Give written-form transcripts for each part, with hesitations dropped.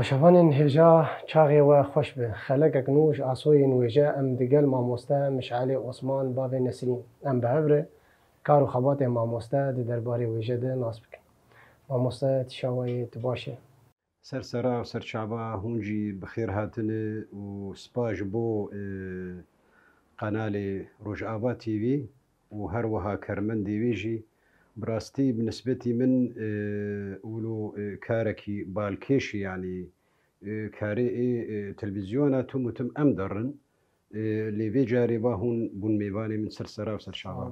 تماشاوانên hêja çaxê we xweş be. Xelekek nû ji asûyên wêje em digel mamoste Mişalê Osman bavê Nesrîn em bi hev re kar û xebatên mamoste di derbarê wêje de nas bikin. Mamoste tîşawayê tu baş e? سەرسەرا و سەرچاوە هونجی بخێر هاتنە و سپاش بۆ قەنالێ ڕۆژئاوا تیڤ و هەروەها کەرمەندی وێژی بڕاستی بنسبەتی من ولو کارێکی بالکێشی ینی کارێ تەلڤیزیۆنە توم وتم ئەم دەڕن لێvê carê va hûn bûn mêvanê min sersera و serçava.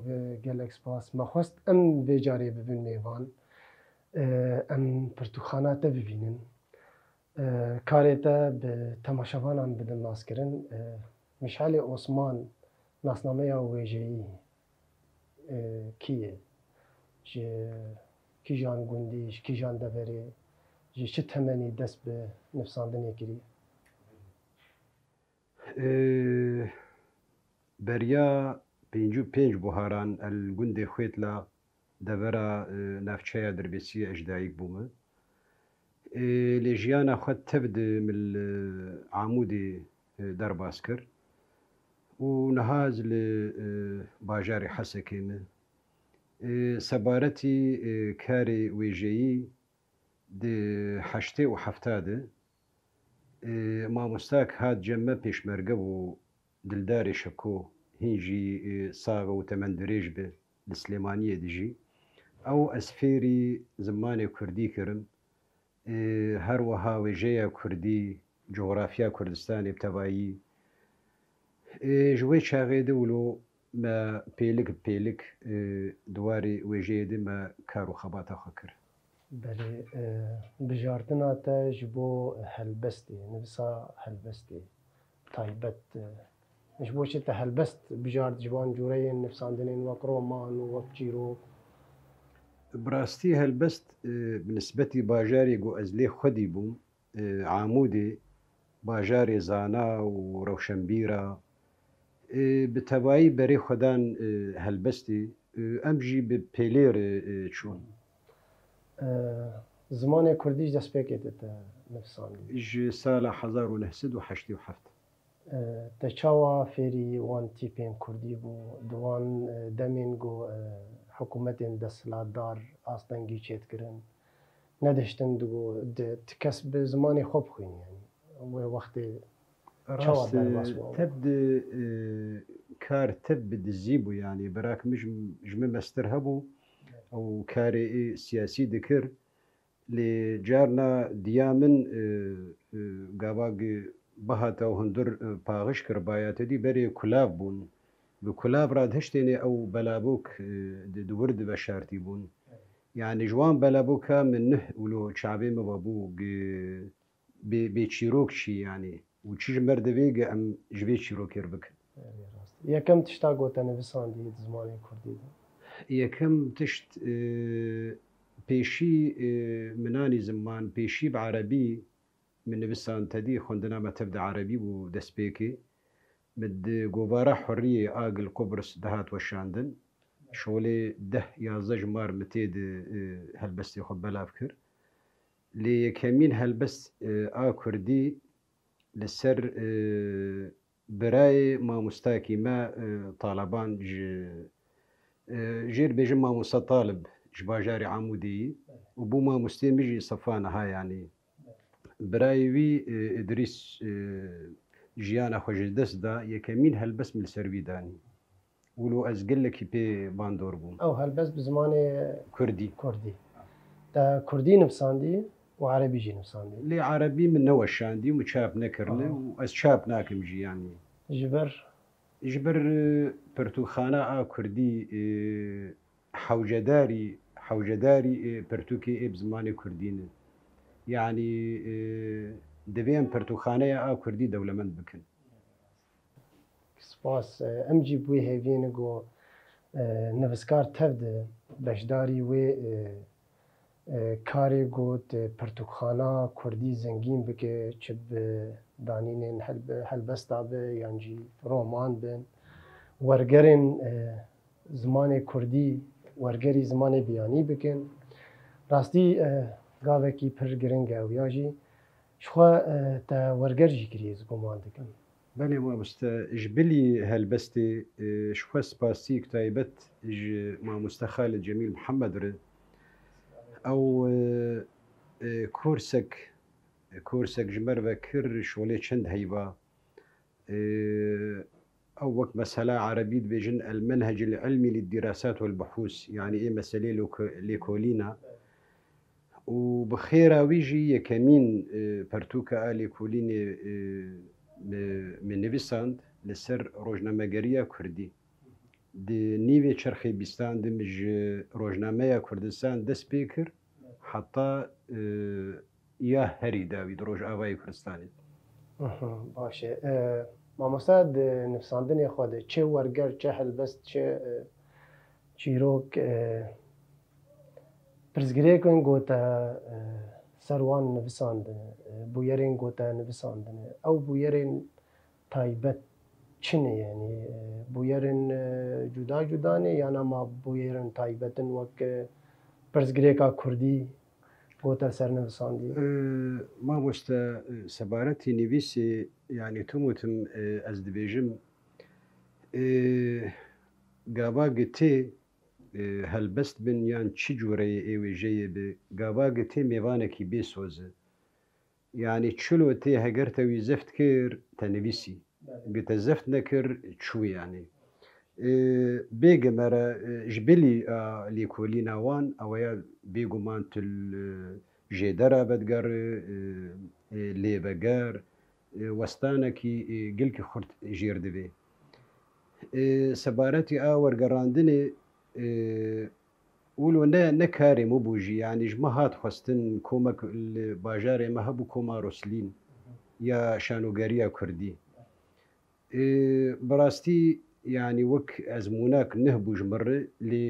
Gelek spas. Me xwest em vê carê bibin mêvan. Em pirtûkxana te bibînin. Karê te bi temaşevanan bidin naskirin. Mişalê Osman nasnameya wêjeyî kî ye? Ji kîjan gundî, ji kîjan deverê, ji çi temenî dest bi nivsandinê kiriye? Beriya pêncû buharan el gundê xwêtla devera navçeya Dirbêsî ejdayîk bûme. Lê jiyana xwe tev di mil Amûdê derbas kir û niha ez li bajarê Hesekê me sebaretî karê wêjeyî di heştê û hefta de mamostak hat cem me pêşmerge û dildarê şeko hîn jî sax û temendirêj be li Slêmaniyê de jî ew ez fêrî zimanê Kurdî kirim. Her wiha wêjeya Kurdî, coğrafya Kurdistanê bi tevahî ji wê çaxê de wilo me pêlik bi pêlik dwarê wêjeyê de me kar û xebata xwe kir. Belê bijartina te ji bo helbestê, nivîsa helbestê taybet ji bo çi te helbest bijart ji van cûreyên nivsandinên wek roman û wek çîrok? Bi rastî helbest bi nisbetî bajarê ku ez lê xwedî bûm Amûdê bajarê zana û rewşenbîr a bi tevahî berê xwedan helbestê em jî bi pêlêr çûn. Zimanê Kurdî ji destpêkê te nivsandî? Ji sala 1987. Te çawa fêrî wan tîpên Kurdî bû di wan demên ku hikûmetên desthilatdar astengî çêtkirin nediştin ti kes bi zimanê xwe bixwînî wê wextê çawa derbas bû? Teb di kar teb bi dizî bû yanî birak min ji min mestir hebû ew karê siyasî dikir lê carna diya min gavak bihata û hundir paxiş kir bayatedî berê kulav bûn. Bi kulav re hiştênê ew belabûk di wir diveşartî bûn. Yani ji wan belabûka min nih wilo çavê me vebû bê çîrok çî yanî û çi ji mer divê em ji vê çîrokê re bikin. Yekem tişta ku te nivîsandî di zimanê Kurdî de? Yekem tişt pêşî minanî ziman pêşî bi erebî min nivîsan tedî xwendina me tev di erebî bû destpêkê di govara Hurriyê a Gilqubrus dihat weşandin şolê 10-11 ji mar mi tê di helbestê xwe belav kir. Lê yekemîn helbest a Kurdî li ser birayê mamostakî me Taleban ji jêr bêjin mamosta Talib ji bajarê Amûdeyî û bû mamosteyê min jî sefa niha yanî birayê wî İdrîs jiyana xwe ji dest da yekemîn helbest min li ser wî danî. Wilo ez gelekî pê bandor bûm. Ew helbest bi zimanê Kurdî. Kurdî. Te Kurdî nivsandî û erebî jî nivsandî? Lê erebî min neweşandî û çap nekirine û ez çap nakim jî yanî. Ji ber Ji ber pirtûkxana a Kurdî hewcedarî pirtûkê bi zimanê Kurdî ne. Yani divê em pirtûkxaneya a Kurdî dewlemend bikin. Spas. Em jî bûyê hêviyê ku nivîskar tev di beşdarî wê karê got pirtûkxana Kurdî zengîn bike çi bi danînên helbesta be yan jî roman bin wergerên zimanê Kurdî wergerî zimanê biyanî bikin. Rastî gavekî pir giring e ew ya jî شخوا تا ورگرجی کریز گمان دکن. بله ما جبلي هالبستي شو سباسي كتايبت ما مستخال جميل محمد رد او كورسك جمر بكر شولي چند هيبا او وقت مسألة عربية بيجن المنهج العلمي للدراسات والبحوث يعني ايه مسألة ليكولينا وبخيرا ويجي يكمين برتوكا ليكوليني من نویساند لسر روزنامه‌گریه کردی. دی نیوی چرخی بیستان دمج روزنامه کردستان دست بیکر حتی یا هری داوید روز آوای کردستانی. باشه. ما مستعد نفساندنی خود چه ورگر چه هلبست چه چیروک پرزگری کن گوتا سروان نویساندن بویرین گوتا نویساندن او بویرین تایبت چنه یعنی بویرین جدا جدا نه یا ما بویرین تایبتن وک پرزگری کا کردی گوتا سر نویساندی ما مست سبارتی نویسی یعنی تومتم از دبیجم گاوا گتی هەلبەست بن یان چی جوورەیە ئێوێژەیە بێ گاواگە تێ میێوانێکی بێسۆزە یعنی چلۆ تێ هەگەرتەوی زەفت کرد تەنەویسی گتە زەفت نەکرد چوویانێ بێگەمەرە ژبلی لێکۆلی ناوان ئەوەیە بێگومان تل ژێدەرا بەدگەر لێبەگەر وەستانێکی گلکی خورد ژێر دەبێ سەبارەتی ئا وەرگەڕاندنێ ولو نكاري مبوجي يعني جما هات خستن كومك باجاري ما هبو كوما روسلين يا شانوغاريا كردي براستي يعني وك ازموناك نهبو جمر لي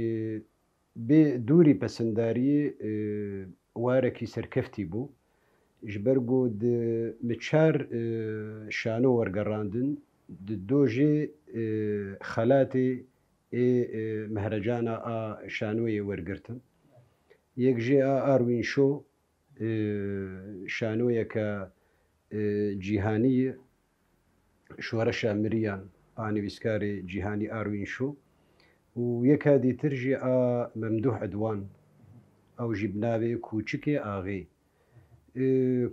بدوري بسنداري واركي سركفتي بو جبرغو د متشار شانو ورغراندن د دوجي خلاتي مهرجانا شانوی ورگرتن یک جی آروین شو شانوی که جیهانی شورش مریان آنی ویسکاری جیهانی آروین شو و یک هدی ترجی ممدوح عدوان او جبناوی کوچکی آغی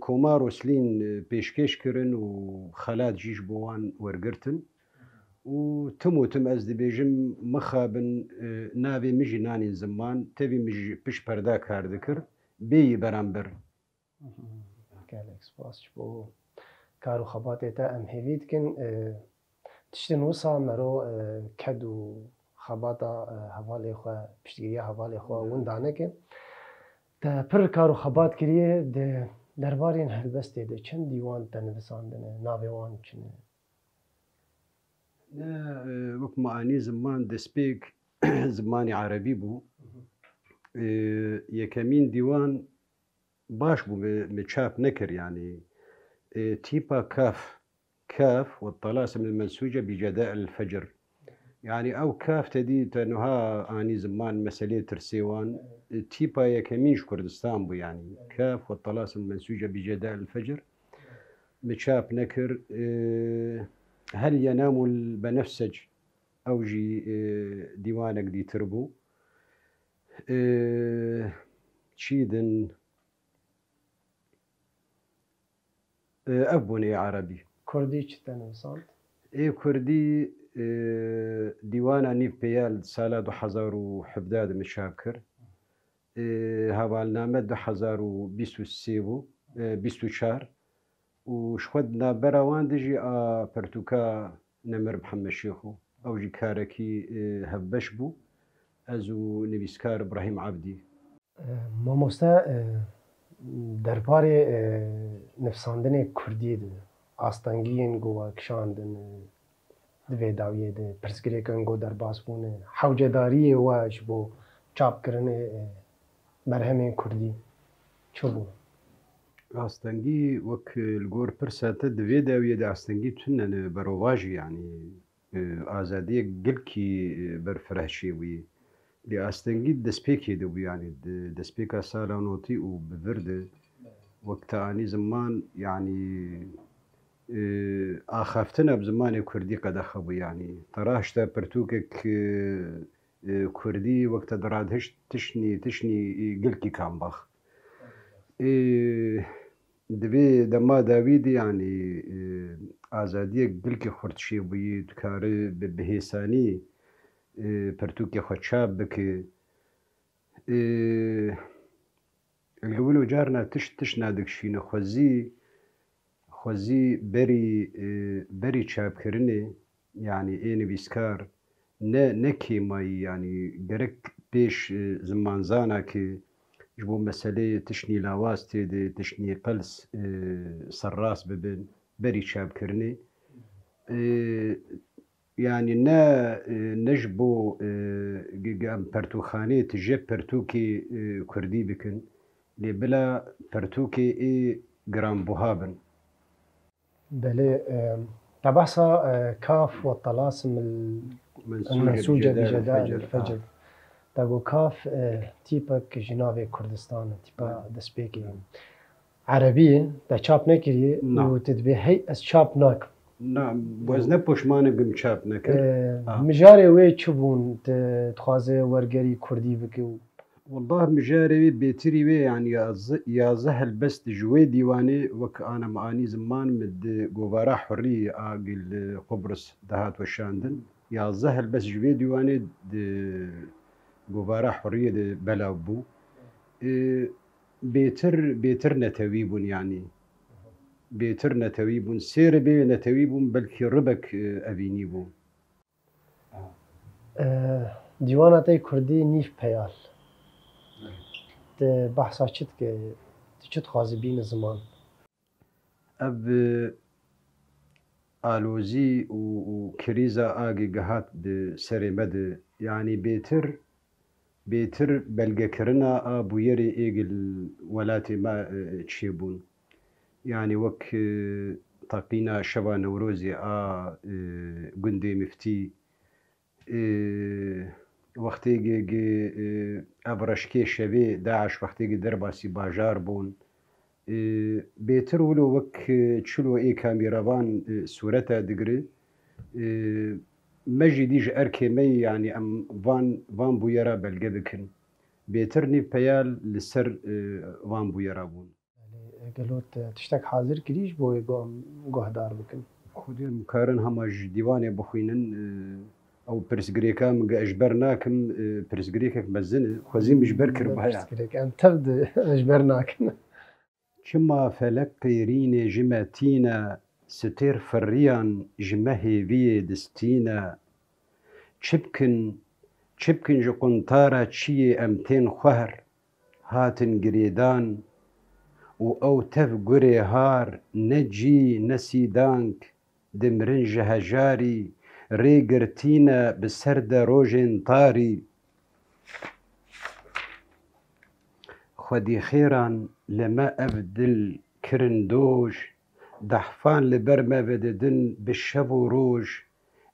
کوما روسلین پیشکش کرن و خلات جیش بوان ورگرتن و تموتم از دبیجم مخابن ناوی مجی نانی زمان تبی مجی پش پردا کار دکر بی برانبر گالکس باس بو کارو خباتی تا ام هیوید کن تشتن وصا مرو کدو خباتا حوالی خواه پشتگیری حوالی خواه وندانه که تا پر کارو خبات کریه دربارین هلبسته ده چند دیوان تنویساندنه ناوی وان چنه وەک معانی زمان دەستپێک زمانی عربی بوو یەکەمین دیوان باش بوو چاپ نەکرد ینی تیپا كاف والطلاسم المنسوجة بجداء الفجر يعني أو كاف تدي تنها آني زمان مسألة ترسيوان تيبا يكمينش كردستان بو يعني كاف والطلاسم المنسوجة بجداء الفجر متشاب نكر هل ينام البنفسج أو جي ديوانك دي تربو تشيدن أبوني عربي كردي چتن وصلت كردي ديوانا نيف بيال سالة 2017 مشابكر هاوالنامة 2023 24 وشخدنا براوان دجي برتوكا نمر محمد شيخو او جي كاركي هبش بو ازو نویسکار ابراهيم عبدي ماموستا درباره نفساندن کردی ده آستانگین گو کشاندن دوی داویه ده پرسگری کن گو در باز بونه حوجداری واش بو چاپ کرنه مرهم کردی چو بو ئاستەنگی وەک گۆر پرساتە دەوێ داویە ئاستەنگی تونە بەرۆڤژی ینی ئازادیە گلکی بەرفرەشێوی لێ ئاستەنگی دەستپێکی دەبوو ینی دەستپێکا ساڵانۆتی و بڤردە وقت اني زمان يعني اخافتنا بزمان كردي قد اخبو يعني تراهشتا برتوكك كردي وقت درادهش تشني قلكي كان بخ دبي دما داويدي يعني آزادية قلكي خورتشي بوي دكاري بهيساني برتوكي خدشاب بكي القولو جارنا تش نادك شينا خوزي بري چاب كرني يعني اي نبيسكار نكي ماي يعني قرك بيش زمان زانا كي جبو مسألة تشني لاواز تيدي تشني قلس سراس ببن بري چاب كرني يعني نجبو قام برتوخاني تجيب برتوكي كردي بكن لبلا برتوكي اي جرام بوهابن بله تبعصا كاف والطلاسم المنسوجة بجداء الفجر تاقو كاف تيبك جناوي كردستان تيبا دسبيكي عربي تا چاپ نكري وتدبي هي اس چاپ ناك نعم وزنه پشمانه بم چاپ نکر مجاري وي چبون تخوازه ورگري كردي بكي والله مجاري بيتري وي يعني يا زهل بس جوي ديواني وك انا معاني زمان مد قوبارا حرية اقل قبرص دهات وشاندن يا زهل بس جوي ديواني قوبارا حرية بلاوبو بيتر نتويبون يعني بيتر نتويبون سير بي نتويبون بلكي ربك ابينيبو ديواناتي كردي نيف بيال بحثا چت که چت خوازی بین زمان اب آلوزی و کریزا آگی گهات سری مد يعني بيتر بلغة كرنا بويري ايقل ولاتي ما تشيبون يعني وك طاقينا شبا نوروزي قندي مفتي وقتی که ابرشکی شبی داعش وقتی که درباسی باجار بون بهتر ولو وک چلو ای کامیرابان صورتا دگری مجدیج ارکمی يعني ام وان بویرا بلگه بکن بهتر نی پیال لسر وان بویرا بون قالوت تشتاق حاضر كريش بوي قهدار بكن خودی مکارن هماج دیوانه بخوینن او برسگریکا مگه اجبرناکم برسگریکا مزنه خوزی مجبر کربایا برسگریک ام تبد اجبرناکم كما فلك قيرين جماتينا ستير فريان جمهي بي دستينا چبكن جو قنطارة چي امتين خهر هاتن قريدان و او تف قري هار نجي نسيدانك دمرنج هجاري ريقرتينا بسرد روجين طاري خدي خيران لما أبدل كرندوج دحفان لبرما بددن بالشبو روج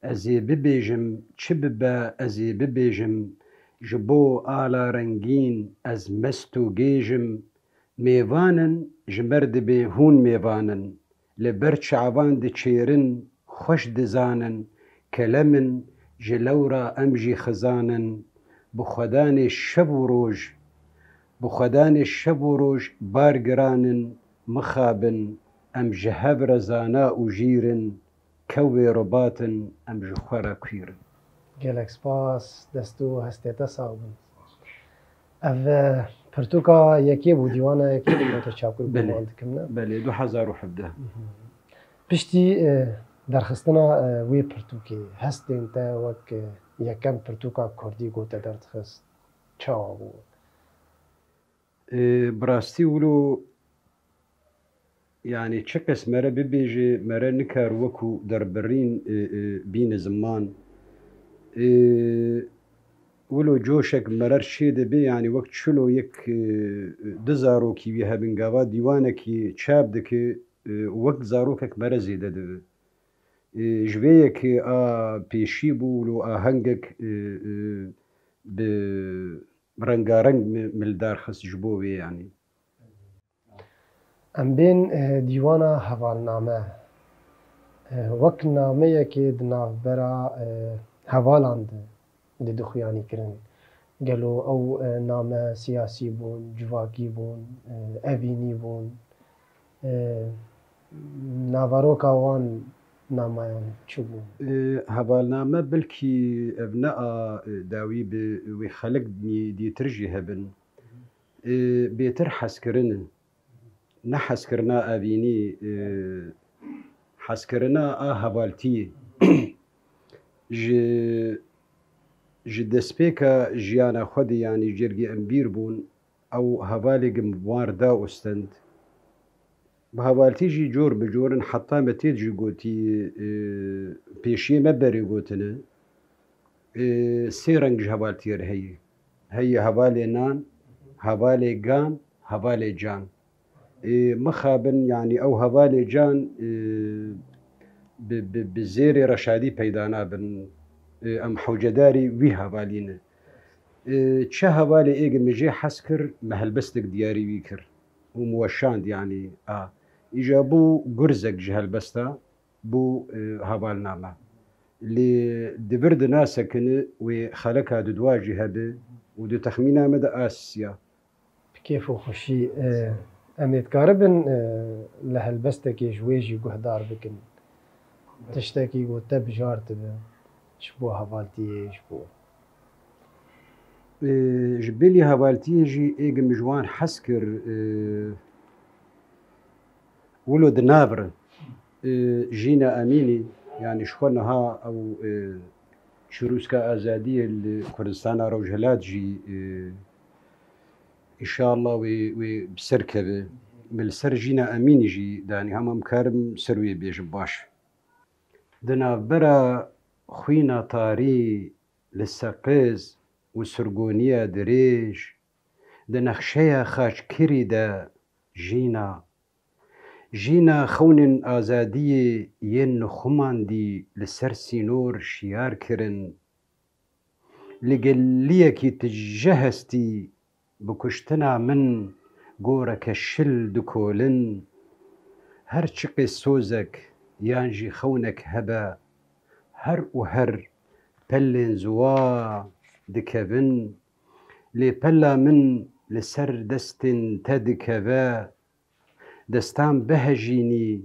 أزي ببيجم چببا أزي ببيجم جبو آلا رنگين أز مستو جيجم ميوانن جمرد بيهون ميوانن لبر شعبان دي چيرن خوش دزانن كلمن جلورا أمجي خزانن بخدان الشبو روج بخدان الشب و روج بارگرانن مخابن ام جهب رزانا و جیرن کوی رباطن ام جخورا کویرن گلک سپاس دستو هستیتا صاحبن اف پرتوکا یکی بود دیوانا یکی بود چاکر بله بله 2017 پشتی درخستنا وی پرتوکی هستین تا وک یکم پرتوکا کردی گوته درخست چا بود براستی ولو يعني تشكس مرة ببيجي مرة نكار وكو دربرين بين زمان ولو جوشك مرر شيد بي يعني وقت شلو يك دزارو كي بيها بنقاوا ديوانك شاب دك وقت زاروكك مرة زيدة دو جويك بيشي بولو هنگك ب رنگارنگ ملدار خس جبوه يعني ام بین دیوانا هوالنامه وەک نامەیەکێ di navbera hevalan de dixuyanî kirin. Gelo ew name siyasî bûn, civakî bûn, evînî bûn. Navaroka wan namayan çi bû? Hevalname belkî ev nea dawî bi wê xelek dîtir jî hebin. Bêtir hezkirin in. Ne hezkirina evînî, hezkirina a hevaltiyê. Ji destpêka jiyana xwe de yanî cergê em bîr bûn, ew hevalێkin war daostend. Bi hevaltî jî cor bi cor in, heta me tê jî gotî pêşiyê me berê gotine. Sê reng ji hevaltiyê re heye. Heye hevalê nan, hevalê gan, hevalê can. Mixabin yanî ew hevalê can bi zêrê reşadî peyda nabin. Em hewcedarî wî hevalî ne. Çi hevalê êgin min jê hez kir, me helbestek diyarî wî kir û weşand yanî a. Îja bû gurzek ji helbesta, bû hevalname. Lê di vir di nasekine wê xeleka di dwa jî hebe û di texmîna me de a sîya. Bi kêf û xweşî em ê dikaribin li helbestekê ji wê jî guhdar bikin. Tiştekî got te bijartibe ji bo hevaltiyê ji bo. Ji bêlî hevaltiyê jî êgin min ji wan hez kir wilo di navirin. Jîna Emînî yanî ji xwe niha ew çîrûska azadiyê li Kurdistana Rojhilat jî înşallah wê bi ser keve. Min li ser Jîna Emînî jî danî hema em karim ser wê bêjim baş. Di navbera xwîna tarî li seqiz û sirgoniya dirêj, di nexşeya xaçkirî de jîna. Jîna xewnên azadiyê yên nixuman dî li ser sînor şiyar kirin. Li geliyekî tije hestî bi kuştina min goreke şil dikolin. Her çiqê sozek yan jî xewnek hebe, her û her pellên ziwa dikevin. Lê pella min li ser destên te dikeve, destan bihejînî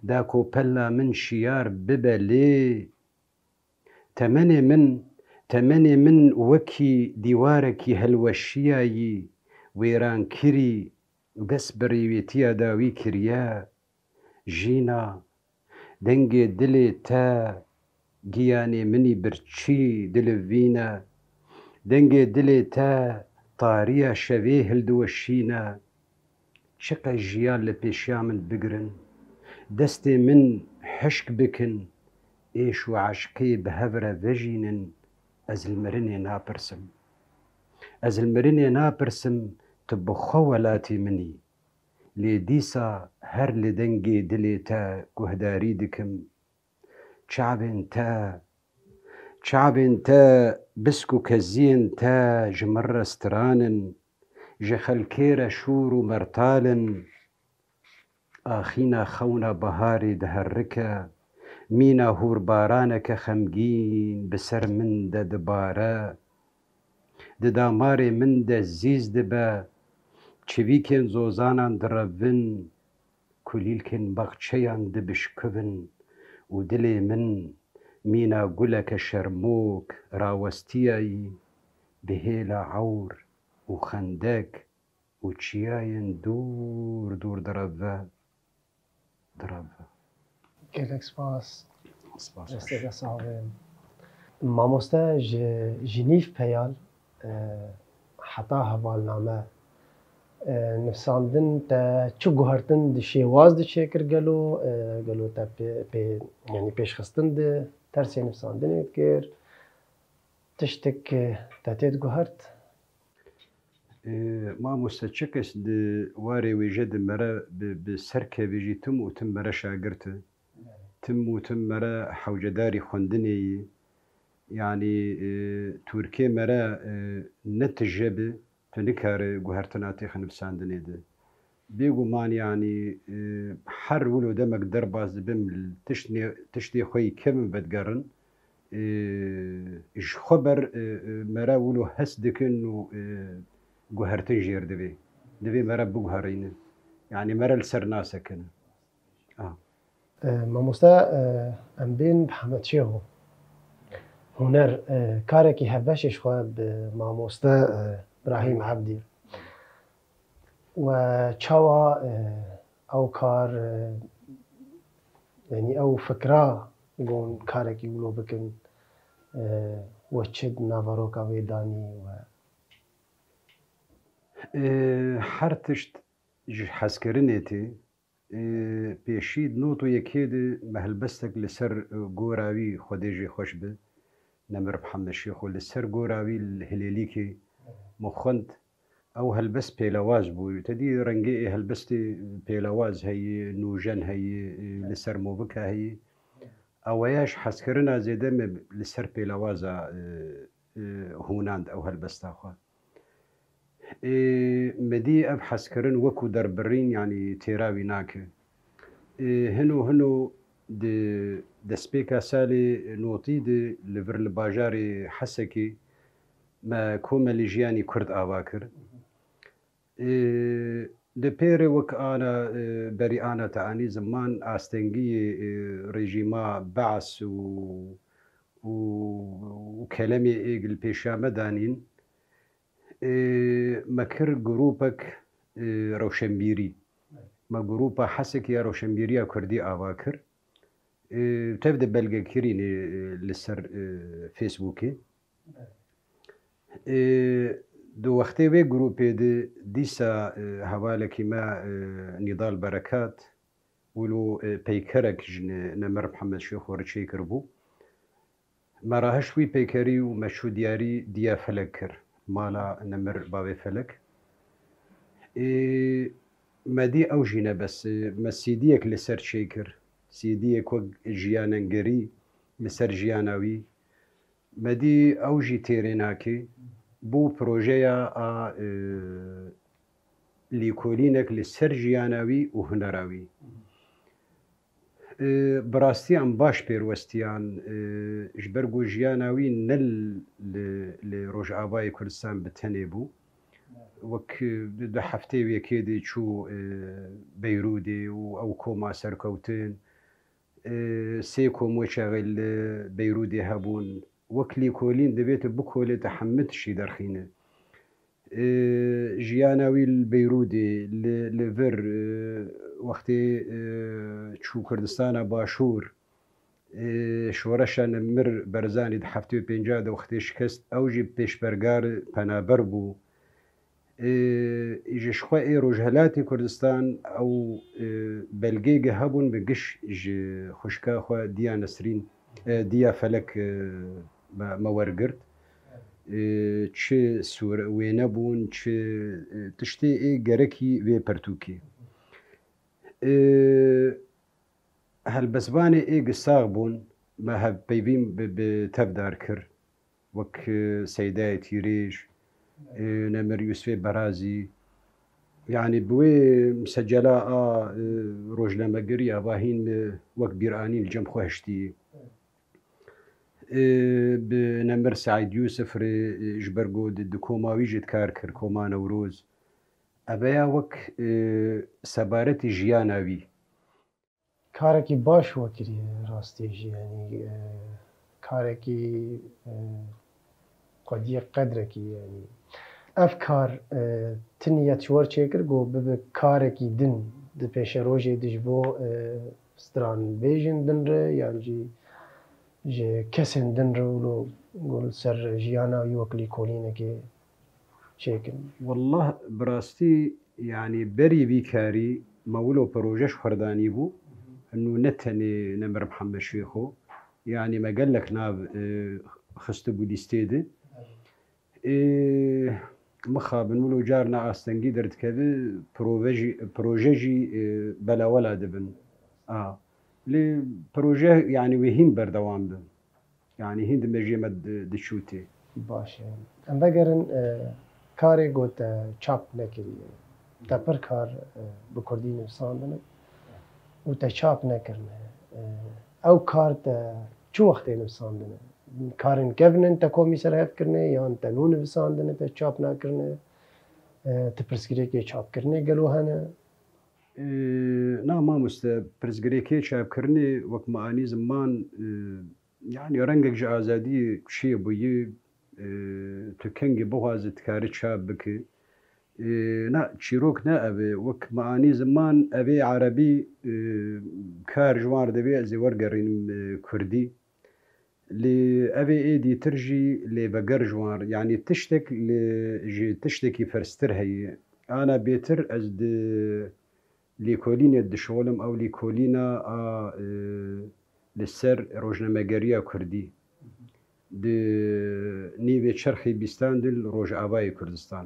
da ku pella min şiyar bibe lê. Temenê min wekî dîwarekî helweşiyayî wêrankirî û dest bi rêwêtiya dawî kiriye. Jîna dengê dilê te giyanê minî birçî dilivîne. Dengê dilê te tariya şevê hildiweşîne. Çiqe jiyan li pêşiya min bigirin, destê min hişk bikin, êş û eşqê bi hev re vejînin. Ez li mirinê napirsim. Ez li mirinê napirsim, tu bi xwe welatê minî. Lê dîsa her li dengê dilê te guhdarî dikim. Çavên te bisk û keziyên te ji min re stiranin. Ji xelkê re şûr û mertalin. Axîna xewna biharê diherrike, mîna hûrbaraneke xemgîn bi ser min de dibare. Di damarê min de zîz dibe, çivîkên zozanan direvin, kulîlkên baxçeyan dibişkivin û dilê min mîna guleke şermok rawestiyayî bi hêla ewr û xendek û çiyayên dûr dûr direve. Gelek spas. Desteke sağê. Mamoste ji nîv peyal heta hevalname nivsandin te çi guhertin di şêwaz diçêkir gelo te yanî pêşxistin di tersê nivsandinê dikir. Tiştek te tê diguhert? Mamoste çi kes di warê wêje di mere bi serkevê jî tim û tim mere şagird e. Tim û tim mere hewcedarî xwendinê yê. Yani Türkiye mere ne tije bi, tu nikare guhertina têxi nivsandinê de. بێگومان ینی هەر ولو دەمەک دەرباز دەبم تشتی خۆی کەمم بەدگەڕن خۆ بەر مەرە ولو هەست دکن و گوهرتن ژێر دەبێ مەرە بگوهڕینن یعنی مەرە لەسەر ناسەکەن مامۆستا ئەم بێن محەممەد شێخ هوەر کارێکی هەبەشش خۆ مامۆستا براهیم عەبدی و چاوە ئەو کار ینی ئەو فکرا گۆن کارێکی ولۆ بکن وەچت ناڤەرۆکە وێدانی و هەر تشت حەزکردنێتێ پێشید نۆت و یەکێدە مەهلبەستێک لەسەر گۆراوی خودێژی خۆش بێ نەمر محەممەد شێخ و لەسەر گۆراوی هلێلیکی مخۆند ئەو هەلبەست پێلەواز بوو تەدی ڕەنگەی هەلبەستی پێلەواز هەیە نوژەن هەیە لەسەر مۆبکە هەیە ئەوەیەش حەزکردنا زێدە لەسەر پێلەوازە هوناند ئەو هەلبەستاخوا مدی ئەف حەزکردن وەکو دەربڕین ینی تێراوی ناکە هەنو دەستپێکا ساڵی نۆتی لەڤر لە باژاری حەسەکی کۆمەلی ژیانی کورد ئاوا کرد di pêrê wek ana berî ana teanî ziman astengiyê rejîma Beas û kelemê êgil pêşame danîn me kir grûpek rewşenbîrî me grûpa Hesekê ya Rewşenbîriya Kurdî ava kir tev de belgekirînê li ser Facebookê دو وقتی وی گروپی دیسا حوالکی ما نضال برکات ولو پیکرک جن نمر محمد شیخ ورچی کربو مراهش وی پیکری و مشودیاری دیا فلک کر مالا نمر باوی فلک مدی او جینه بس مسیدیک لسر چی کر سیدیک و جیاننگری لسر جیاناوی مدی او جی تیریناکی بۆ پرۆژەیە لیکۆلینێک لەسەر ژیاناوی و هونەراوی بەڕاستیان باش پێوەستیان ji ber ku ژیاناوی نە لە ڕۆژئاوای کوردستان بتەنێ بوو وەک دو هەفتەی وێکێدێ چوو بەیرودێ و ئەو کۆما سەرکەوتن سێ کۆمۆچەغی لە بەیرودێ هەبوون وەک لیکۆلین دەبێتە بکۆلێتە هەمتشی دەرخینە ژیاناوی بەیرودێ لەڤەر وەختێ چوو کوردستانە باشوور شۆرەشە نەمر بەرزانی هەفتێ پێنجا دەوەختێ شکست ئەوژی پێشبەرگار پەنابەر بوو ئیژشخوا ئێ ڕۆژهەلاتی کوردستان ئەو بەلگەیگە هەبوون بە گشت خوشکاخوا دیا نەسرین دیا فەلەک مەوەرگرت چ وێنە بوون چ تشتێ گەرەکی وێ پەرتووکی هەلبەسبانێ ئێگە ساغ بوون مە پەیویم تەفدار کرد وەک سەیدای تیرێژ نەمەر یوسفێ بەرازی یعنی بوێ سەجەلا ڕۆژنامەگەری ئاواهین وەک بیرانی جەم خۆشتی نەمەر سعید یوسف ji ber ku di komawî jî dikar kir Koma Newroz ebeya wek sebaretî jiyana wî karekî baş wekiriye rastî jî yanî karekî xwediyê qedrekî yanî ev kar tinîya çiwar çêkir got bibe karekî din di pêşa rojê de ji bo stranbêjin din re yan jî ji kesên din re got ser jiyana wî wek lîkolînekê çêkin والله براستی yani berî vî karî me wilo projeş xwedanî bû enû ne tenê Nemir Mihemed Şêxo yani me gelek nav xistibû lîstê de mixabin wilo carna astengî derdikeve proje jî belawela dibin lê proje yani wê hîn berdewam bin yani hîn di mejiyê me diçûtê baş e em vegerin karê got çap nekiriye تا پر کار بکردی نویساندنه و تا چاپ نکرنه او کار تا چو وقتی نویساندنه کارن کبنن تا کومی سر هف کرنه یا تا نو نویساندنه تا چاپ نکرنه تا پرسگیری که چاپ کرنه گلو هنه نا ما پرزگریکی چاپ کرنه وقت معانی زمان يعني رنگك جا آزادي شيء بوي تكنجي بوازت كاري شاب بكي نا تشيروك نا أبي وك معاني زمان أبي عربي كار جوار دبي زي ورقرين كردي لي أبي إيدي ترجي لي بقر جوار يعني تشتك تشتكي فرستر هي أنا بيتر أزد ليكولينا دشولم أو ليكولينا لسر روجنامه‌گریه کردی د نیوه چرخی بیستان دل روج آوای کردستان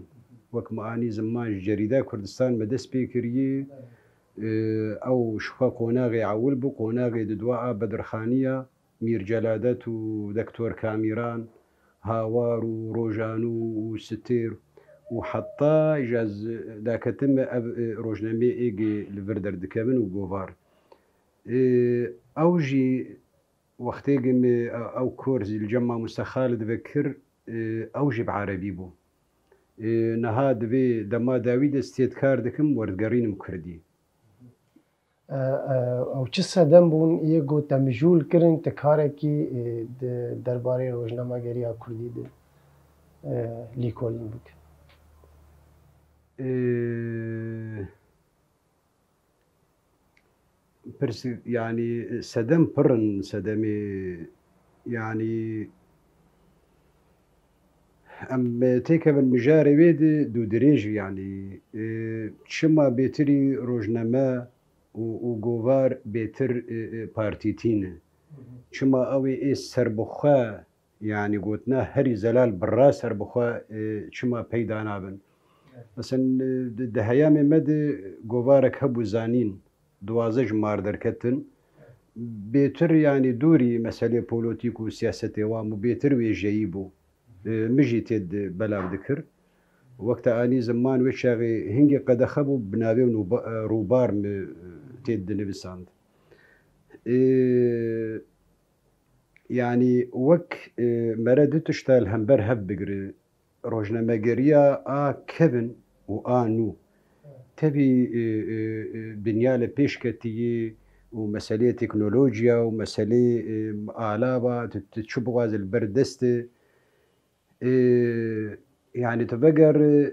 وک معانی زمان جریده کردستان مدس پیکریه او شفا قوناغی عول بو قوناغی ددواء بدرخانیه میر جلادت و دکتور کامیران هاوار و روجانو و ستیر و حتی اجاز داکتم روجنامه ایگی لوردر دکمن و گووار اوجي وقتي او كورس الجمع مستخالد بكر اوجي بعربي بو نهاد بي دما داويد استيدكار دكم وردقرين كردي او چه سدم بون یگو تمجول کرن تکاره کی درباره روزنامه گری کردی ده لیکولین بک يعني سدم برن سدمي يعني ام تيكا بالمجاري بيد دو دريج يعني شما بيتري روجنامه وغوفار بيتر بارتيتين شما اوي اي سربخا يعني قوتنا هري زلال برا سربخا شما بيدا نابن مثلا دهيامي مد غوفارك هبو زانين دوازه جمار درکتن بيتر يعني دوري مسألة بوليتيك وسياسة وامو بيتر ويجيبو مجي تيد بلا ذكر وقت اني زمان وشاغي هنجي قد خبو بنابي روبار تيد نبساند يعني وك مرد تشتال همبر هب بقري روجنامه‌گریه كبن نو تبي بنيالة بيشكتي ومسألة تكنولوجيا ومسألة آلابة تشبه غاز البردست يعني تبقر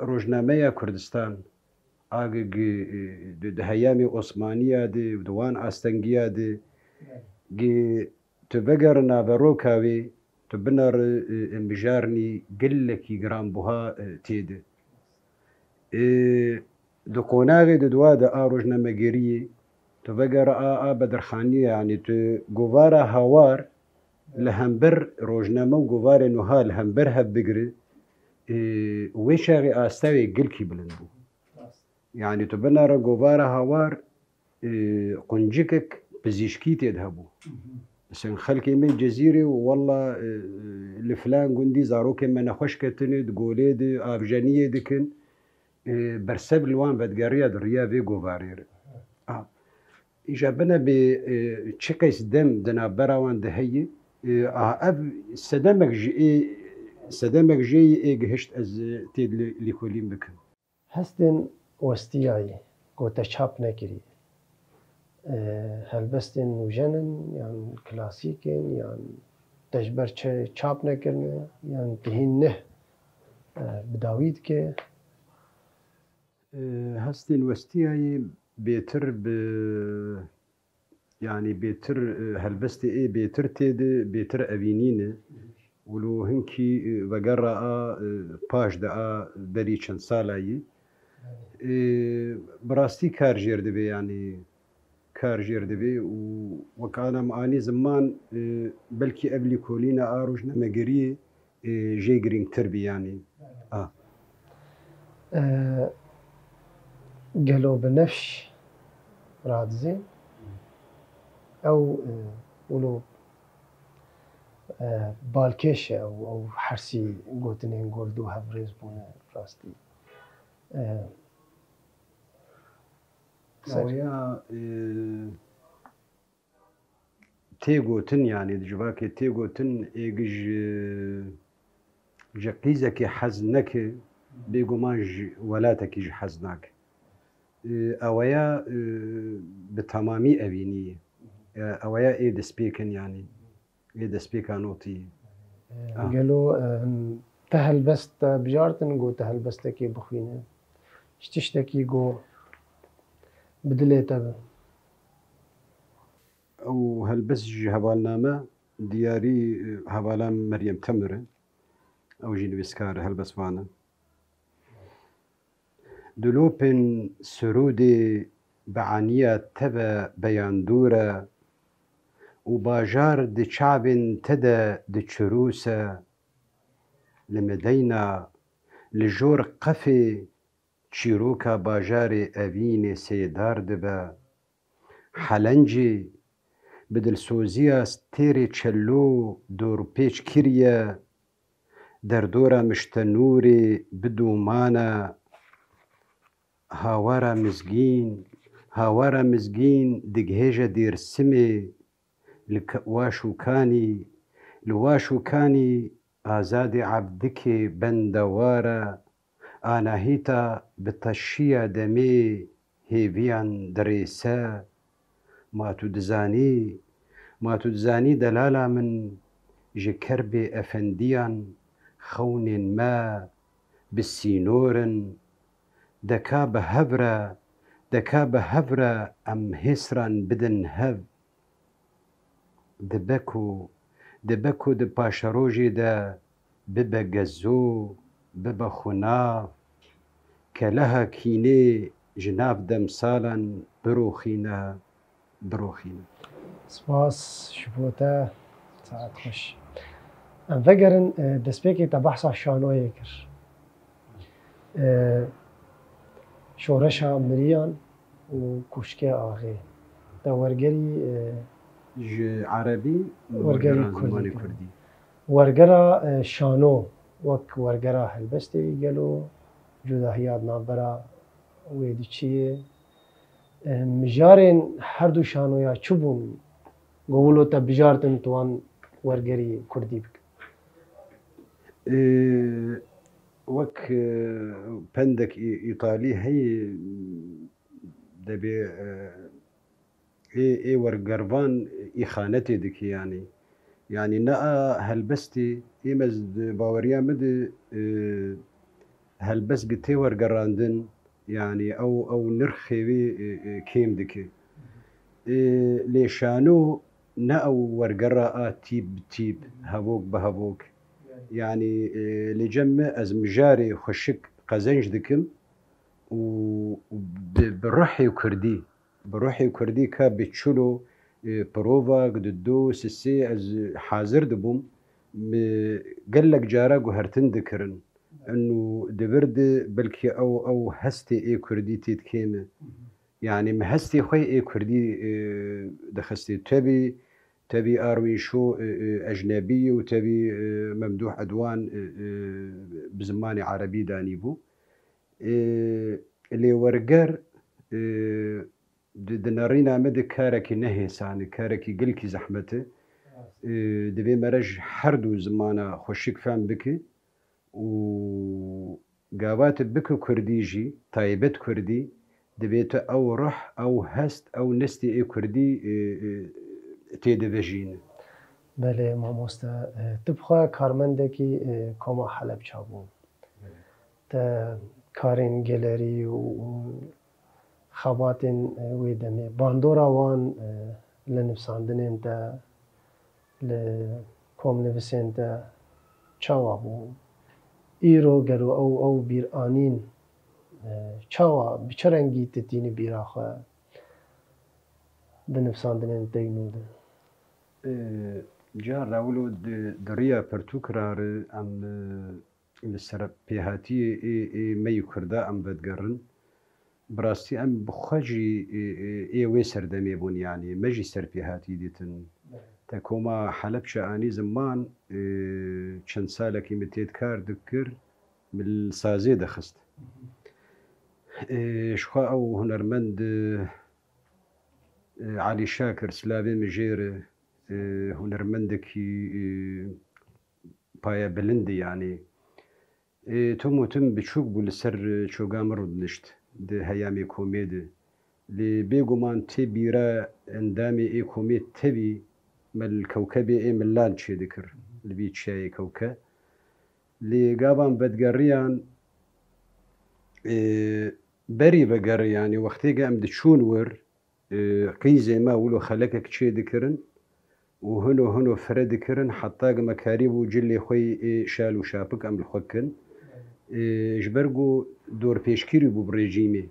روجنامه كردستان آگه دهیامی عثمانیه ده دوان آستنگیه ده تبقر نابروکاوی تبنر انبجارني قلكي جرام بها تيده دو قوناغي دو دوا دا روجنامه‌گریه تبقر بدرخانیه يعني تو گوارا هاوار لهمبر روجنامه و گوار نوها لهمبر هب بگره ويشاغي آستاوي قلكي بلندو يعني تبنر گوارا هاوار قنجكك بزيشكي تيدهبو مثلا خلقي من جزيرة والله لفلان قندي زاروك من نخوش كتني تقولي دي أفجانية دكن برسب الوان بدقارية دريا في قوفارير إجابنا بشكيس دم دنا براوان دهي سدمك جي هشت از تيد لكولين بكن هستن وستياي قوتا شاب نكري هلبستن وجنن يعني كلاسيكين يعني تجبر چاپ نکرنه يعني تهين نه بداويد که هستن وستياي بيتر يعني بيتر هلبستي بيتر تيد بيتر أبينينه ولو هنكي بقرأ باش دا بري چند سالاي براستي كار جير دبي يعني كار جير دبي وكان معاني زمان بلكي قبل كولينا روجنامه‌گریه جي جرين تربي يعني قالوا بنفش رادزين او ولو بالكيشة او حرسي قوتنين قول دو هفريز بونا راستي ويا تيغوتن يعني دجباكي تيغوتن إيجج جقيزك حزنك بيقوماج ولاتك يج حزنك أويا بتمامي أبيني أويا إيه دسبيكن يعني إيه دسبيكا نوتي قالوا تهل بست بجارتن جو تهل بستكي بخوينه اشتشتكي جو بدليتا أو هلبس هبالنامة دياري هبالام مريم تمر أو جين بسكار هلبس وانا دلوبن سرودي بعانية تبا بياندورة وباجار دي شعب تدا دي تشروسة لمدينة لجور قفي تشيروكا باجاري أبيني سيدار دبا حلنجي بدل سوزيا ستيري تشلو دور بيش كيريا دردورا مشتنوري بدو مانا هاوارا مزگين دقهيجة دير سمي لواشو كاني آزادي عبدكي بندوارا آناهيتا بتشيا دمي هيفيان دريسا ما تدزاني دلالة من جكربي أفنديان خون ما بالسينور دكا بهفرة أم هسران بدن هف دبكو دباشروجي دا ببا جزو ببا خناف كلها كيني جناف دمسالا بروخينا سپاس شبوتا ساعت خوش ام فکرن دسپیکی تا بحثا شانوی کر شورشا مریان و کشکه آغی تا ورگری عربي ورقري كردي ورقرا شانو وك ورقرا هلبستي قالوا جداهيات نابرا ويدي چيه مجارين هردو شانو يا چوبون قولوا تا بجارتن توان ورقري كردي بك وك بندك إيطالي هي دبي اي ورقرفان إخانتي دك يعني نا هلبستي إيمز باوريا مد هلبس قتي ورقراندن يعني أو نرخي بي كيم دكي ليشانو نا أو ورقرا تيب هبوك بهبوك يعني لجمع أزمجاري خشك قزنج دكم وبالروحي وكردي كا بتشلو بروفا قددو سسي از حاضر دبوم قال لك جارا وهرتن ذكرن انه دبرد بلكي او هستي اي كردي تيتكيمه يعني مهستي خوي اي كردي دخستي تبي اروي شو اجنبي وتبي ممدوح عدوان بزماني عربي دانيبو اللي ورقر دنارينا مد كاركي نهيس يعني كاركي قلكي زحمته دبي مرج حردو زمانه خوشك فهم بكي و قابات بكو كرديجي طيبت كردي دبيت او روح او هست او نستي اي كردي تيدفجين بله ماموستا تبخوا کارمندکی کما حلب چابون تا کارین گلری و خباتن ویدمه باندورا وان لنفساندنین تا لکوم نویسین تا چاوا بو ایرو گرو او بیر آنین چاوا بچرنگی تتینی بیراخوا بنفساندنین تینوده جار راولو دريا برتوكرار ام لسر بيهاتي اي مي كردا ام بدقرن براستي ام بخجي اي ويسر دمي بون يعني مجي سر بيهاتي ديتن تكوما حلب شاني زمان چند سالكي متيت كار دكر بالسازي دخست شخوا أو هنرمند علي شاكر سلابي مجير هنرمندكي بايا بلندي يعني تم بتشوك بالسر شوغامر ودنشت ده هيامي كوميدي اللي بيجومان تبيرا اندامي اي كوميد تبي مال كوكبي اي ملان شي ذكر اللي بيتشاي كوكا اللي قابان بدقريان بري بقر يعني وقتي قام دشون ور قيزي ما ولو خلقك شي ذكرن وهنو فرد كرن حتى مكاريبو جلي خوي شالو شابك ام الخوكن جبرقو دور بيشكيري بو بريجيمي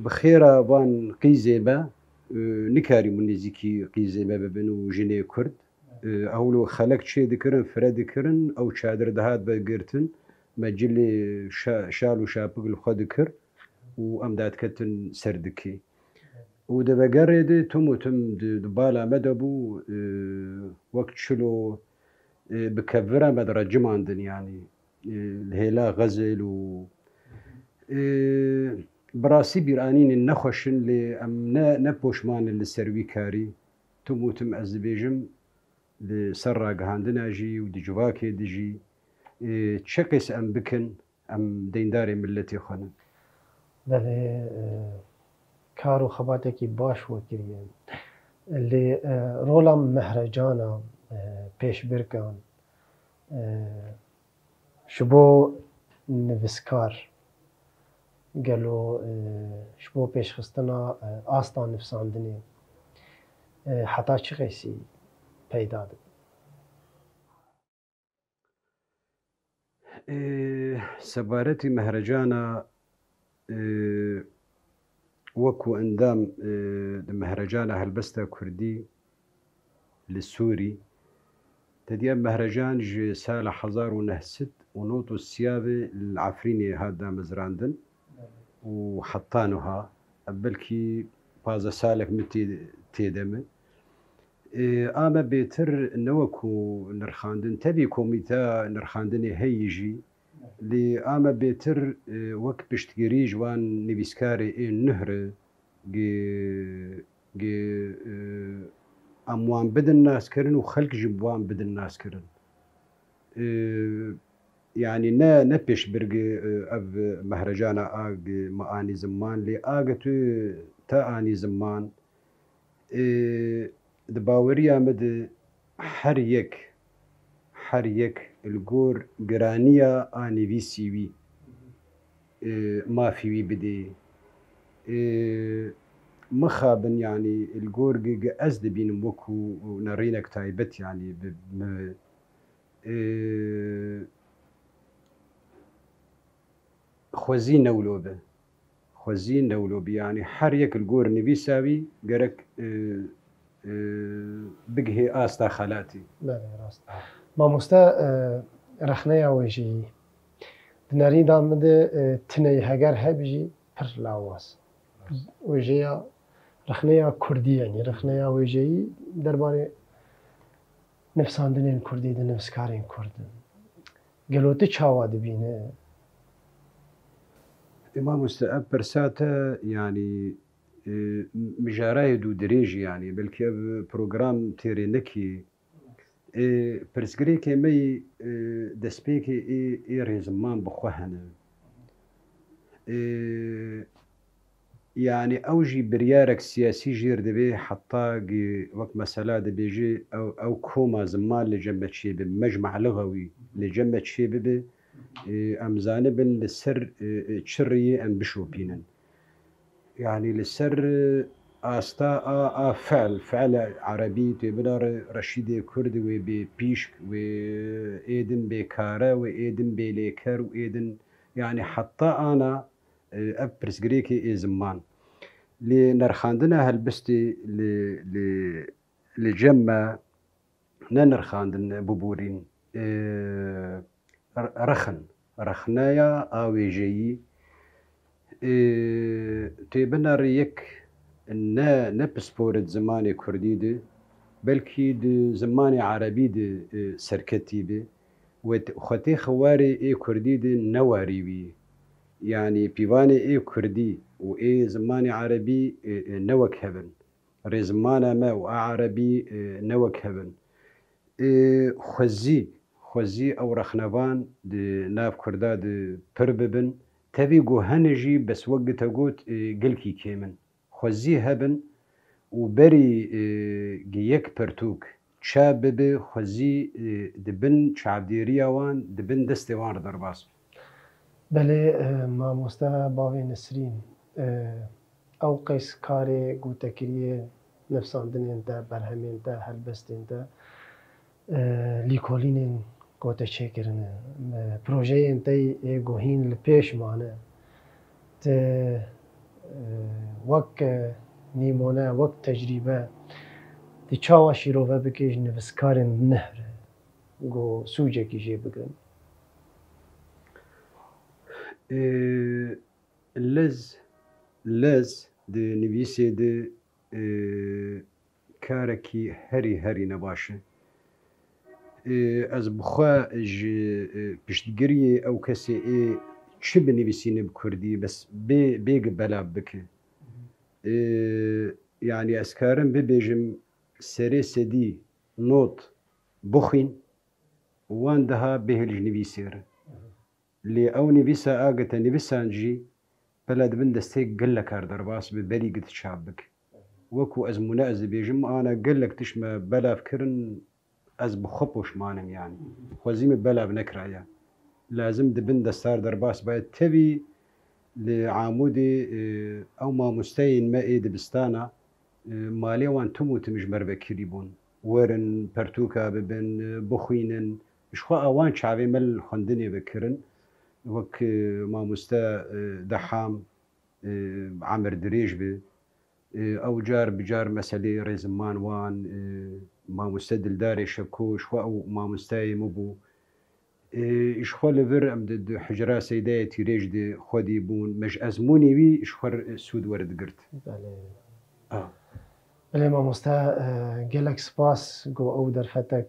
بخيرا بان قيزيبا نكاري من نزيكي قيزيبا ببنو جني كرد اولو خلق شي ذكرن فرد كرن او شادر دهات بقرتن ما جلي شالو شابك الخو ذكر وامداد كتن سردكي ودبا قريدي تم دبالا مدبو وقت شلو بكفرة مدرجم عندن يعني الهيلا غزل و براسي بيرانين النخوشن اللي ام نبوشمان اللي سروي كاري تم ازبيجم لسراق هاندنا جي ودي جواكي دجي تشكس ام بكن ام دينداري ملتي خانن بله كارو خباتكي باش وكريان اللي رولا مهرجانا پیش برکان شبو نویسکار قالوا شبو پیش خستنا آستان نفساندني حتى چی قیسی پیدا ده سبارتي مهرجانا وكو اندام مهرجانا هلبستا كردي للسوري تديان مهرجان جي سالة 1906 ونوتو السيابي العفريني هذا مزراندن وحطانوها بلكي بازا سالك متي تيدم اما بيتر نوكو نرخاندن تبي كوميتا نرخاندني هيجي لي اما بيتر وك بشتقري جوان نبيسكاري النهر جي اموان بدن ناس كرن وخلق جبوان بدن ناس كرن يعني نبيش برقي اب مهرجانا اق ماني زمان لي اقتو تا اني زمان دباوريا مد حريك الجور جرانيا اني في سي وي ما في وي بدي مخابن يعني الجور ازد بين وكو ونرينك تايبت يعني خوزين نولوبه يعني حريك الجور نبي ساوي جرك بقهي آستا خالاتي لا راست ما مستا رخنيا ويجي دناري دامد تني هجر هبجي پر لاواس ويجي رخنيا كردي يعني رخنيا ويجي درباري نفساندنين كردي دن نفسكارين كرد قالوتي چاوا دبينه إمام مستقب برساتا يعني مجاراي دو دريجي يعني بلكي بروغرام تيرينكي برسكريكي مي دسبيكي اي ريزمان بخوهنا يعني اوجي بريارك سياسي جير دبي حتى وقت مسألة دبيجي او كوما زمان لجمة شيبي مجمع لغوي لجمة شيبي ام زانبن للسر تشري ام بشوبينن يعني للسر استا فعل عربي تبدار رشيد كرد وبيشك وايدن بكاره وايدن بليكر وايدن يعني حتى انا ابرس جريكي زمان لنرخاندنا هلبستي لجمة نرخاندن ببورين رخنايا اوي جي تيبنا ريك نبسبورت زماني كردي دي بلكي دي زماني عربي دي سركتي بي وخطي خواري اي كردي دي نواري بي يعني بيواني إيه كردي وإيه زماني عربي نوك هبن رزمانا ما وعربي نوك هبن خوزي أو رخنبان دي ناف كردا دي پرببن تبي جو هنجي بس وقت قوت قلكي كيمن خوزي هبن وبري جيك برتوك شاب خوزي دبن شعبديريا وان دبن دستي وان درباس بله ما مستوى باوی نسرین او قیس کاری گوتکریه نفساندنین ده برهمین ده هلبستین ده لیکولینین گوته چه کرنه پروژه انتی گوهین لپیش مانه ته وک نیمونه وک تجربه تی چاوا شیروه بکیش نفسکارن نهره گو سوجه کیجه بگن لز د نویسێ د کارێکی هەری نەباشە ئەس بخوا پشتگیریە ئەو کەسێ چ بنویسینە بکوردی بەس بێگە بەلاب بکە یعنی ئەسکارم ببێژم سەرێ سەدی نۆت بخوین وان دەها بێهێلژ نویسێرە لێ ئەو نویسە ئاگەتە نویسانجی بەلا دبن دەستێک گەل لە کار دەرباس بە بەری گت چاپ بک وەکو ئەزمونە ئەز بێژم ئانە گەلێک تشمە بەلافکردن ئەز بخۆ پۆشمانم یانی خۆزیمە بەلاو نەکرایە لازم دبن دەستار دەرباس باید تەوی لە عامودێ ئەو مامۆستایین مە ئێ دبستانە مالێوان تم و تمژمەر بەکری بوون وەرن پەرتووکە ببن بخوینن شخوا ئەوان چاوێ مەل خوێندنێ بکردن وەک مامۆستا دەحام عامر درێژ بێ ئەو جار بجار مەسەلەی ڕێزممان وان مامۆستا دلدارێ شەبکۆ شخوا ئەو مامۆستایمە بوو ئیشخوا لەڤر ئەم حجرا سەیدایە تیرێژ دێ خۆدی بوون مەش ئەزمونی وی ئیشخوەر سوود وەردگرت بله مامۆستا gelek spas got ew derfetek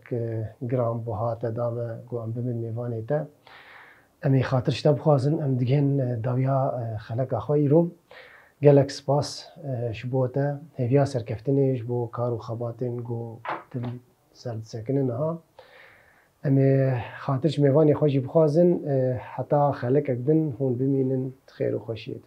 giran bû hate dame got em bibin mêvanê te em ê xatir ji te bixwazin em digihên dawiya xeleka xwe îro gelek spas ji bo te hêviya serkeftinê ji bo kar û xebatên got dil ser disekinin niha em ê xatir ji mêvanê xwe jî bixwazin heta xelekek din hûn bimînin xêr û xweşiyê.